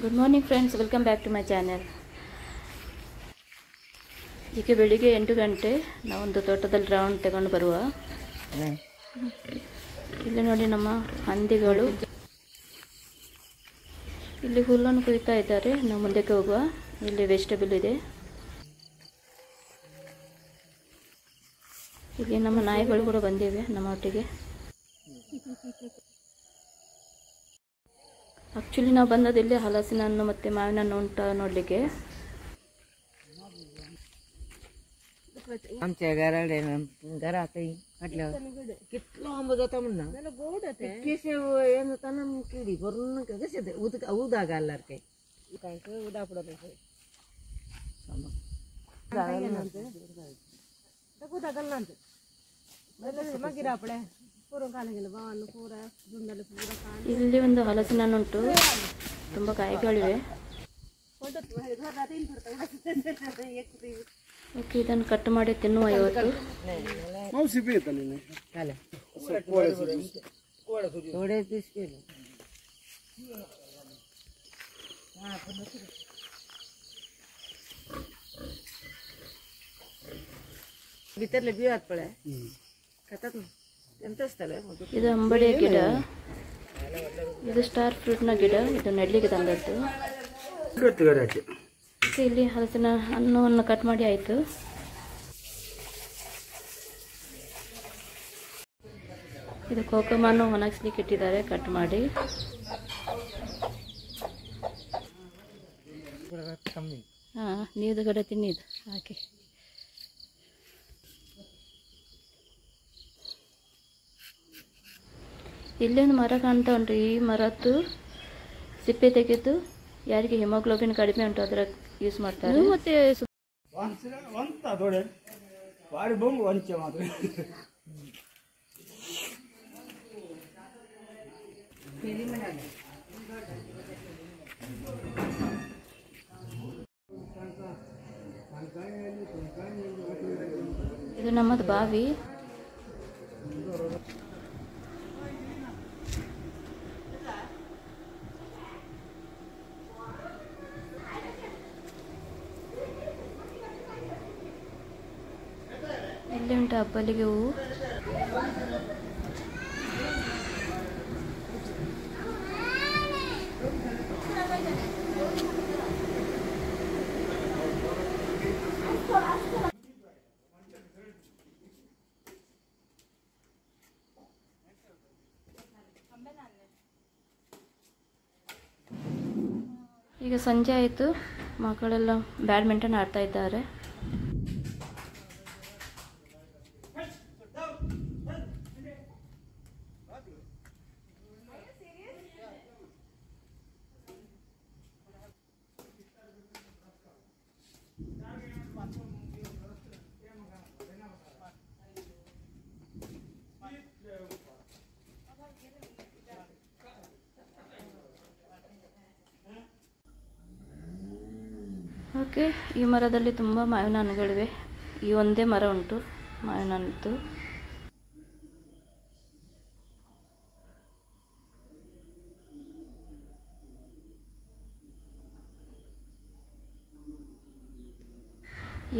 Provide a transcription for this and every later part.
Good morning friends, welcome back to my channel. ಈಗ ಬೆಳಿಗ್ಗೆ 8 ಗಂಟೆ ನಾವೊಂದು ತೋಟದಲ್ಲಿ ರೌಂಡ್ ತಗೊಂಡು ಬರುವ. ಇಲ್ಲಿ ನೋಡಿ ನಮ್ಮ ಹಂದಿಗಳು ಇಲ್ಲಿ ಹುಲ್ಲನ್ನು ಕುಯ್ತಾ ಇದ್ದಾರೆ. ನಾವು ಮುಂದಕ್ಕೆ ಹೋಗುವ. ಇಲ್ಲಿ ವೆಜಿಟೇಬಲ್ ಇದೆ. ಇಲ್ಲಿ ನಮ್ಮ ನಾಯಿಗಳು ಕೂಡ ಬಂದಿವೆ ನಮ್ಮ ಒಟ್ಟಿಗೆ. ಆ್ಯಕ್ಚುಲಿ ನಾವು ಬಂದದಿಲ್ಲಿ ಹಲಸಿನ ಹಣ್ಣು ಮತ್ತು ಮಾವಿನ ಹಣ್ಣು ಉಂಟು ನೋಡಲಿಕ್ಕೆ. आमच्या घराकडे म्हटलं कितलो आंबो जाता म्हणना केशे येना ताना किडी भरून कशे ते उदा घालणार काय उदा पडत उदा घालणार मागीर आपळे पूर्ण ಕಾಲಿಗೆಲ್ಲ ಬಾಲು ಪೂರ ದುಂಡಲು ಪೂರ ಕಾಲು. ಇಲ್ಲಿ ಒಂದು ಹಲಸಿನ ಹಣ್ಣು ಉಂಟು, ತುಂಬ ಕಾಯಿಗಳಿವೆ. ಓಕೆ, ಇದನ್ನು ಕಟ್ ಮಾಡಿ ತಿನ್ನುವ ಇವತ್ತು. ಬಿತ್ತರ್ಲೆ ಬೀಳತ್ ಪಳೆ ಕತ್ತತ್ ಎಂತ ಸ್ಥಳ. ಇದು ಅಂಬಡಿಯ ಗಿಡ, ಇದು ಸ್ಟಾರ್ ಫ್ರೂಟ್ನ ಗಿಡ. ಇದು ನೆಡ್ಲಿಕ್ಕೆ ತಂದದ್ದು. ಇಲ್ಲಿ ಹಲಸಿನ ಹಣ್ಣನ್ನು ಕಟ್ ಮಾಡಿ ಆಯಿತು. ಇದು ಕೋಕಮನ್ನು ಒಣಗಿಸ್ಲಿಕ್ಕೆ ಇಟ್ಟಿದ್ದಾರೆ ಕಟ್ ಮಾಡಿ. ಹಾಂ, ನೀರು ಗಡ ತಿನ್ನಿದ್ದು ಹಾಕಿ. ಇಲ್ಲೊಂದು ಮರ ಕಾಣ್ತಾ ಉಂಟು. ಈ ಮರದ್ದು ಸಿಪ್ಪೆ ತೆಗೆದು ಯಾರಿಗೆ ಹಿಮೋಗ್ಲೋಬಿನ್ ಕಡಿಮೆ ಉಂಟು ಅದರ ಯೂಸ್ ಮಾಡ್ತಾರೆ. ಮತ್ತೆ ಇದು ನಮ್ಮದು ಬಾವಿ. ಇಲ್ಲಿ ಉಂಟು ಹಬ್ಬಲಿಗೆ ಹೂವು. ಈಗ ಸಂಜೆ ಆಯಿತು, ಮಕ್ಕಳೆಲ್ಲ ಬ್ಯಾಡ್ಮಿಂಟನ್ ಆಡ್ತಾ ಇದ್ದಾರೆ. ಓಕೆ, ಈ ಮರದಲ್ಲಿ ತುಂಬ ಮಾವಿನ ಹಣ್ಣುಗಳಿವೆ. ಈ ಒಂದೇ ಮರ ಉಂಟು ಮಾವಿನ ಹಣ್ಣು.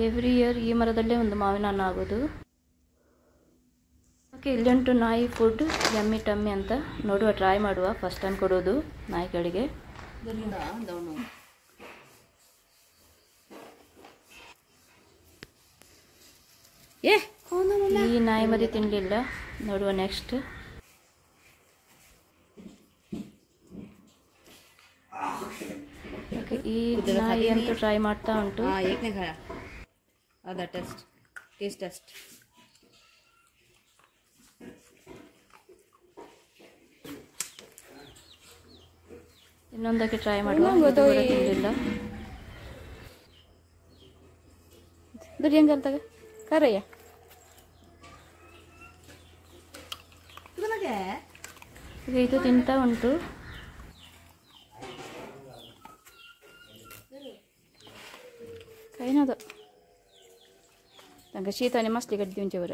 ಎವ್ರಿ ಇಯರ್ ಈ ಮರದಲ್ಲೇ ಒಂದು ಮಾವಿನ ಹಣ್ಣು ಆಗೋದು. ಓಕೆ, ಇಲ್ಲುಂಟು ನಾಯಿ ಫುಡ್ ಯಮ್ಮಿ ಟಮ್ಮಿ ಅಂತ. ನೋಡುವ, ಟ್ರೈ ಮಾಡುವ. ಫಸ್ಟ್ ಟೈಮ್ ಕೊಡೋದು ನಾಯಿಗಳಿಗೆ. ಈ ನಾಯಿ ಮರಿ ತಿನ್ನಲಿಲ್ಲ. ನೋಡುವ ನೆಕ್ಸ್ಟ್. ಓಕೆ, ಈ ನಾಯಿ ಅಂತೂ ಟ್ರೈ ಮಾಡ್ತಾ ಉಂಟು. ಇನ್ನೊಂದಕ್ಕೆ ಟ್ರೈ ಮಾಡುವ. ತಿನ್ನಲಿಲ್ಲ. ದುರ್ಯಂಗಲ್ತಾಗ ಕರಯ್ಯ ಈಗ ಇದು ತಿಂತಾ ಉಂಟು. ಕೈನದು ನಂಗೆ ಶೀತಾನೆ ಮಸ್ಲಿ ಗಡ್ಡಿ ಉಂಚೆವರ.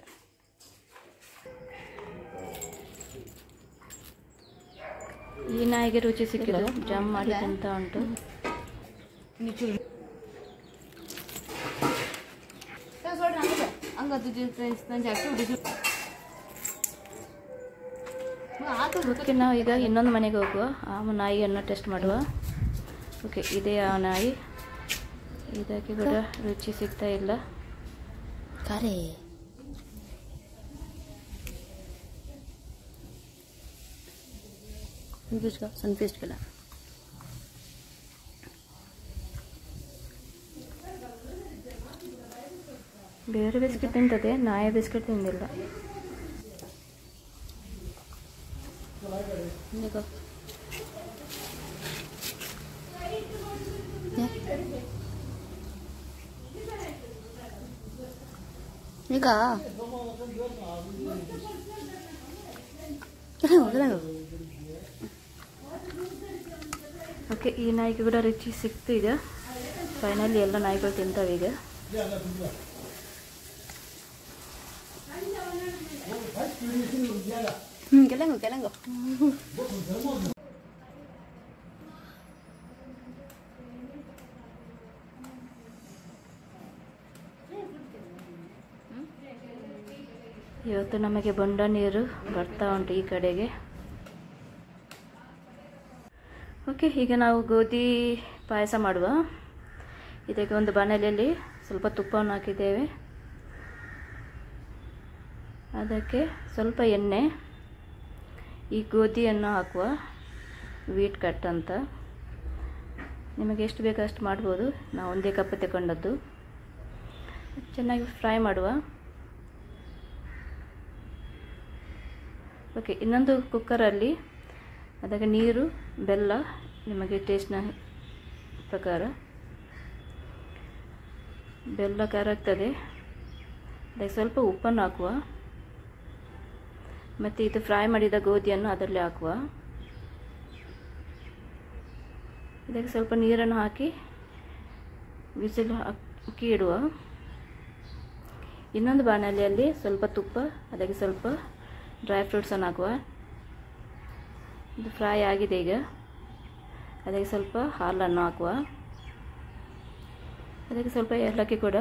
ಈ ಈ ನಾಯಿಗೆ ರುಚಿ ಸಿಕ್ಕಿದೆ, ಜಾಮ್ ಮಾಡಿ ತಿಂತ ಉಂಟು. ಓಕೆ, ನಾವು ಈಗ ಇನ್ನೊಂದು ಮನೆಗೆ ಹೋಗುವ, ಆ ನಾಯಿಯನ್ನು ಟೆಸ್ಟ್ ಮಾಡುವ. ಓಕೆ, ಇದೇ ಆ ನಾಯಿ, ಇದಕ್ಕೆ ಕೂಡ ರುಚಿ ಸಿಗ್ತಾ ಇಲ್ಲ. ಕರೆ ಸನ್ಫೀಸ್ಟ್ ಕಲ ಬೇರೆ ಬಿಸ್ಕೆಟ್ ತಿಂತದೆ, ನಾಯಿ ಬಿಸ್ಕೆಟ್ ತಿಂದಿಲ್ಲ. ಈಗ ಓಕೆ, ಈ ನಾಯಿಗೆ ಕೂಡ ರುಚಿ ಸಿಕ್ತು. ಈಗ ಫೈನಲಿ ಎಲ್ಲ ನಾಯಿಗಳು ತಿಂತಾವೆ ಈಗ. ಕೆಲಂಗು ಇವತ್ತು ನಮಗೆ ಬೊಂಡ ನೀರು ಬರ್ತಾ ಉಂಟು ಈ ಕಡೆಗೆ. ಓಕೆ, ಈಗ ನಾವು ಗೋಧಿ ಪಾಯಸ ಮಾಡುವ. ಇದಕ್ಕೆ ಒಂದು ಬಾಣಲೆಯಲ್ಲಿ ಸ್ವಲ್ಪ ತುಪ್ಪವನ್ನು ಹಾಕಿದ್ದೇವೆ, ಅದಕ್ಕೆ ಸ್ವಲ್ಪ ಎಣ್ಣೆ, ಈ ಗೋಧಿಯನ್ನು ಹಾಕುವ, ವೀಟ್ ಕಟ್ ಅಂತ. ನಿಮಗೆ ಎಷ್ಟು ಬೇಕೋ ಅಷ್ಟು ಮಾಡ್ಬೋದು, ನಾವು ಒಂದೇ ಕಪ್ ತಗೊಂಡದ್ದು. ಚೆನ್ನಾಗಿ ಫ್ರೈ ಮಾಡುವ. ಓಕೆ, ಇನ್ನೊಂದು ಕುಕ್ಕರಲ್ಲಿ ಅದಕ್ಕೆ ನೀರು, ಬೆಲ್ಲ, ನಿಮಗೆ ಟೇಸ್ಟ್ನ ಪ್ರಕಾರ. ಬೆಲ್ಲ ಕರಗ್ತದೆ, ಅದಕ್ಕೆ ಸ್ವಲ್ಪ ಉಪ್ಪನ್ನು ಹಾಕುವ, ಮತ್ತು ಇದು ಫ್ರೈ ಮಾಡಿದ ಗೋಧಿಯನ್ನು ಅದರಲ್ಲಿ ಹಾಕುವ. ಇದಕ್ಕೆ ಸ್ವಲ್ಪ ನೀರನ್ನು ಹಾಕಿ ವಿಸಿಲ್ ಹಾಕಿ ಇಡುವ. ಇನ್ನೊಂದು ಬಾಣಲೆಯಲ್ಲಿ ಸ್ವಲ್ಪ ತುಪ್ಪ, ಅದಕ್ಕೆ ಸ್ವಲ್ಪ ಡ್ರೈ ಫ್ರೂಟ್ಸನ್ನು ಹಾಕುವ. ಇದು ಫ್ರೈ ಆಗಿದೆ ಈಗ, ಅದಕ್ಕೆ ಸ್ವಲ್ಪ ಹಾಲನ್ನು ಹಾಕುವ. ಅದಕ್ಕೆ ಸ್ವಲ್ಪ ಏಲಕ್ಕಿ ಕೂಡ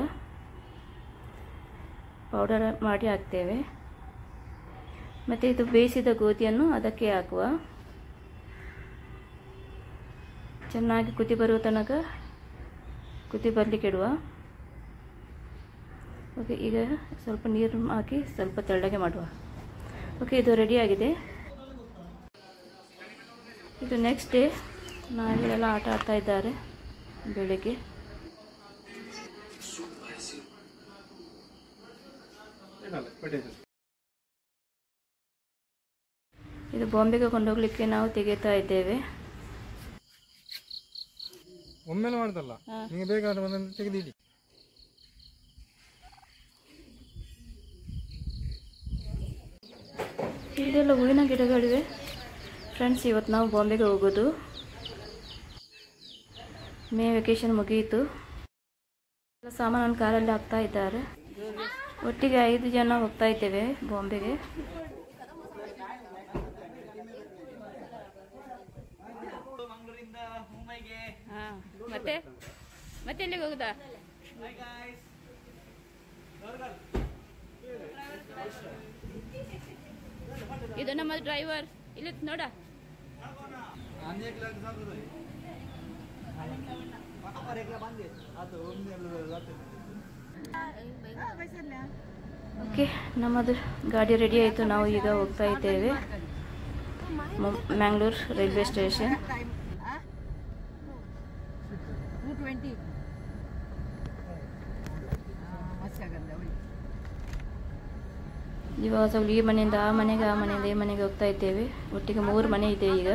ಪೌಡರ್ ಮಾಡಿ ಹಾಕ್ತೇವೆ. ಮತ್ತು ಇದು ಬೇಯಿಸಿದ ಗೋಧಿಯನ್ನು ಅದಕ್ಕೆ ಹಾಕುವ. ಚೆನ್ನಾಗಿ ಕುದಿ ಬರುವ ತನಕ ಕುದಿ ಬರಲಿಕ್ಕೆ ಇಡುವ. ಓಕೆ, ಈಗ ಸ್ವಲ್ಪ ನೀರು ಹಾಕಿ ಸ್ವಲ್ಪ ತೆಳ್ಳಗೆ ಮಾಡುವ. ಓಕೆ, ಇದು ರೆಡಿಯಾಗಿದೆ. ಇದು ನೆಕ್ಸ್ಟ್ ಡೇ, ನಾಯಿಗಳೆಲ್ಲ ಆಟ ಆಡ್ತಾ ಇದ್ದಾರೆ ಬೆಳಿಗ್ಗೆ. ಇದು ಬಾಂಬೆಗೆ ಕೊಂಡೋಗ್ಲಿಕ್ಕೆ ನಾವು ತೆಗೆತಾ ಇದ್ದೇವೆ. ಒಮ್ಮೆಲೆ ಮಾಡ್ದಲ್ಲ, ನಿಮಗೆ ಬೇಕಾದ್ರೆ ಒಂದೊಂದು ತೆಗೆದಿಡಿ. ಇದೆಲ್ಲ ಹೂವಿನ ಗಿಡಗಳಿವೆ. ಫ್ರೆಂಡ್ಸ್, ಇವತ್ತು ನಾವು ಬಾಂಬೆಗೆ ಹೋಗೋದು. ಮೇ ವೆಕೇಷನ್ ಮುಗಿಯಿತು. ಸಾಮಾನು ಕಾರಲ್ಲಿ ಹಾಕ್ತಾ ಇದ್ದಾರೆ. ಒಟ್ಟಿಗೆ 5 ಜನ ಹೋಗ್ತಾ ಇದ್ದೇವೆ ಬಾಂಬೆಗೆ. ಮತ್ತೆ ಮತ್ತೆ ಎಲ್ಲಿಗೆ ಹೋಗುದಾ? ಇದು ನಮ್ಮ ಡ್ರೈವರ್, ಇಲ್ಲಿ ನೋಡ. ಓಕೆ, ನಮ್ಮದು ಗಾಡಿ ರೆಡಿ ಆಯಿತು. ನಾವು ಈಗ ಹೋಗ್ತಾ ಇದ್ದೇವೆ ಮ್ಯಾಂಗ್ಳೂರ್ ರೈಲ್ವೆ ಸ್ಟೇಷನ್. ಇವಾಗ ಸ್ವಲ್ಪ ಈ ಮನೆಯಿಂದ ಆ ಮನೆಗೆ, ಆ ಮನೆಯಿಂದ ಈ ಮನೆಗೆ ಹೋಗ್ತಾ ಇದ್ದೇವೆ. ಒಟ್ಟಿಗೆ 3 ಮನೆ ಇದೆ ಈಗ.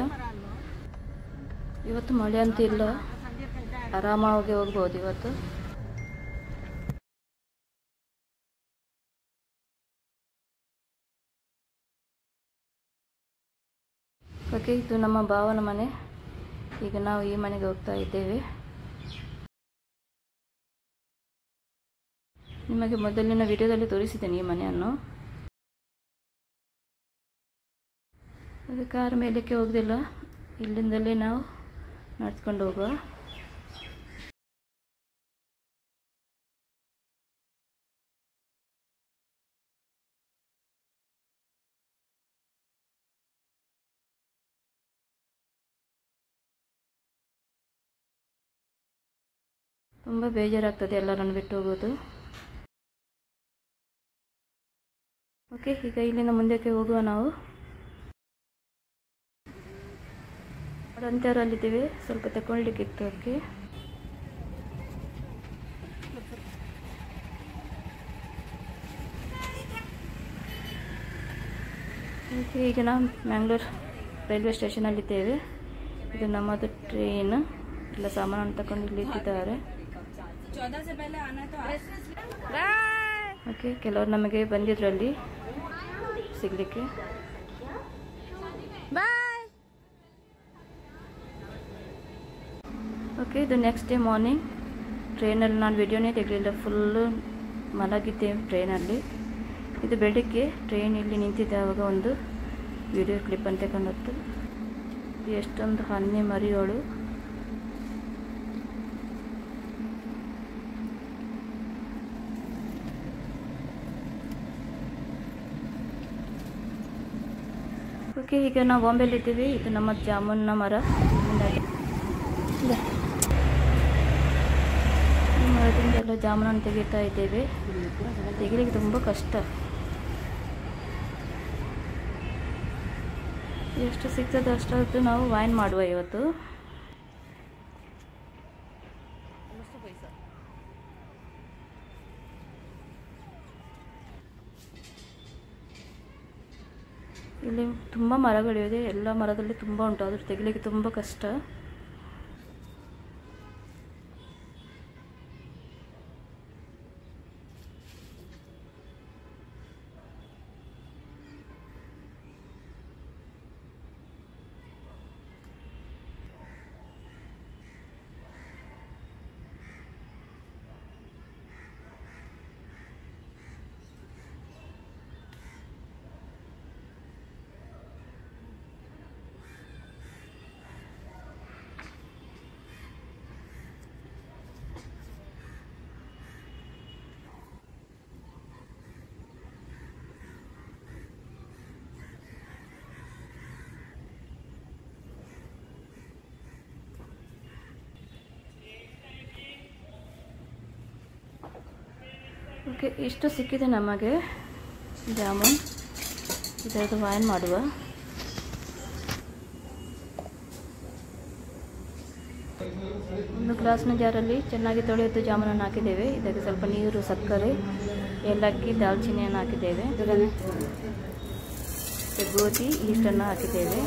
ಇವತ್ತು ಮಳೆ ಅಂತೂ ಇಲ್ಲ, ಆರಾಮಾಗಿ ಹೋಗ್ಬೋದು ಇವತ್ತು. ಓಕೆ, ಇದು ನಮ್ಮ ಭಾವನ ಮನೆ. ಈಗ ನಾವು ಈ ಮನೆಗೆ ಹೋಗ್ತಾ ಇದ್ದೇವೆ. ನಿಮಗೆ ಮೊದಲಿನ ವಿಡಿಯೋದಲ್ಲಿ ತೋರಿಸಿದ್ದೇನೆ ಈ ಮನೆಯನ್ನು. ಅದು ಕಾರ್ ಮೇಲಕ್ಕೆ ಹೋಗೋದಿಲ್ಲ, ಇಲ್ಲಿಂದಲೇ ನಾವು ನಡ್ಸ್ಕೊಂಡು ಹೋಗುವ. ತುಂಬ ಬೇಜಾರಾಗ್ತದೆ ಎಲ್ಲರನ್ನು ಬಿಟ್ಟು ಹೋಗೋದು. ಓಕೆ, ಈಗ ಇಲ್ಲಿಂದ ಮುಂದಕ್ಕೆ ಹೋಗುವ ನಾವು. ಅಂತ್ಯವರಲ್ಲಿದ್ದೇವೆ, ಸ್ವಲ್ಪ ತಗೊಳ್ಲಿಕ್ಕಿತ್ತು ಅದಕ್ಕೆ. ಓಕೆ, ಈಗ ನಾವು ಮ್ಯಾಂಗ್ಳೂರ್ ರೈಲ್ವೆ ಸ್ಟೇಷನಲ್ಲಿದ್ದೇವೆ. ಇದು ನಮ್ಮದು ಟ್ರೈನ್. ಎಲ್ಲ ಸಾಮಾನು ತಗೊಂಡು ಇಲ್ಲಿ ಇಟ್ಟಿದ್ದಾರೆ. ಓಕೆ, ಕೆಲವರು ನಮಗೆ ಬಂದಿದ್ರಲ್ಲಿ ಸಿಗಲಿಕ್ಕೆ. ಓಕೆ, ಇದು ನೆಕ್ಸ್ಟ್ ಡೇ ಮಾರ್ನಿಂಗ್. ಟ್ರೈನಲ್ಲಿ ನಾನು ವಿಡಿಯೋನೇ ತೆಗಲಿಲ್ಲ, ಫುಲ್ಲು ಮಲಗಿದ್ದೆ ಟ್ರೈನಲ್ಲಿ. ಇದು ಬೆಳಗ್ಗೆ ಟ್ರೈನ್ ಇಲ್ಲಿ ನಿಂತಿದ್ದೆ, ಆವಾಗ ಒಂದು ವಿಡಿಯೋ ಕ್ಲಿಪ್ ಅಂತ ಕಂಡದ್ದು. ಎಷ್ಟೊಂದು ಹನ್ನೆ ಮರಿಗಳು. ಓಕೆ, ಈಗ ನಾವು ಬಾಂಬೆಲಿದ್ದೀವಿ. ಇದು ನಮ್ಮ ಜಾಮೂನ್ನ ಮರ. ಈ ಮರದಿಂದ ಎಲ್ಲ ಜಾಮೂನನ್ನು ತೆಗಿತಾ ಇದ್ದೇವೆ. ತೆಗಿಲಿಕ್ಕೆ ತುಂಬ ಕಷ್ಟ. ಎಷ್ಟು ಸಿಗ್ತದೆ ಅಷ್ಟೊತ್ತು ನಾವು ವೈನ್ ಮಾಡುವ ಇವತ್ತು. ಇಲ್ಲಿ ತುಂಬ ಮರಗಳಿವೆ. ಎಲ್ಲ ಮರದಲ್ಲಿ ತುಂಬ ಉಂಟು, ಆದರೂ ತೆಗಿಲಿಕ್ಕೆ ತುಂಬ ಕಷ್ಟ. ಓಕೆ, ಇಷ್ಟು ಸಿಕ್ಕಿದೆ ನಮಗೆ ಜಾಮೂನ್. ಇದರದ್ದು ವೈನ್ ಮಾಡುವ. ಒಂದು ಗ್ಲಾಸ್ನ ಜಾರಲ್ಲಿ ಚೆನ್ನಾಗಿ ತೊಳೆದು ಜಾಮೂನನ್ನು ಹಾಕಿದ್ದೇವೆ. ಇದಕ್ಕೆ ಸ್ವಲ್ಪ ನೀರು, ಸಕ್ಕರೆ, ಏಲಕ್ಕಿ, ದಾಲ್ಚಿನ್ನಿಯನ್ನು ಹಾಕಿದ್ದೇವೆ. ಗೋಧಿ ಈಸ್ಟನ್ನು ಹಾಕಿದ್ದೇವೆ.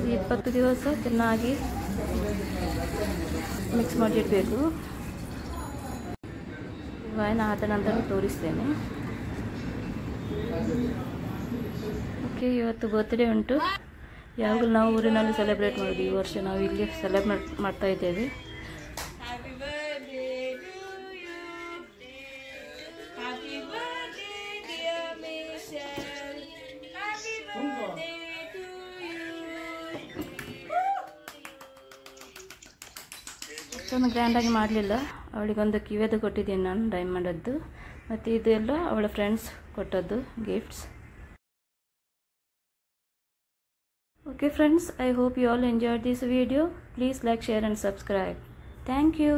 ಈ 20 ದಿವಸ ಚೆನ್ನಾಗಿ ಮಿಕ್ಸ್ ಮಾಡಿಡಬೇಕು. ವೈನ್ ಆದ ನಂತರ ತೋರಿಸ್ತೇನೆ. ಓಕೆ, ಇವತ್ತು ಬರ್ತ್ಡೇ ಉಂಟು. ಯಾವಾಗಲೂ ನಾವು ಊರಿನಲ್ಲಿ ಸೆಲೆಬ್ರೇಟ್ ಮಾಡೋದು. ಈ ವರ್ಷ ನಾವು ಇಲ್ಲಿ ಸೆಲೆಬ್ರೇಟ್ ಮಾಡ್ತಾ ಇದ್ದೇವೆ. ಅಷ್ಟೊಂದು ಗ್ರ್ಯಾಂಡಾಗಿ ಮಾಡಲಿಲ್ಲ. ಅವಳಿಗೊಂದು ಕಿವಿಯದು ಕೊಟ್ಟಿದ್ದೀನಿ ನಾನು, ಡೈಮಂಡದ್ದು. ಮತ್ತು ಇದೆಲ್ಲ ಅವಳ ಫ್ರೆಂಡ್ಸ್ ಕೊಟ್ಟದ್ದು gifts. Okay friends, I hope you all enjoyed this video. Please like, share and subscribe. Thank you.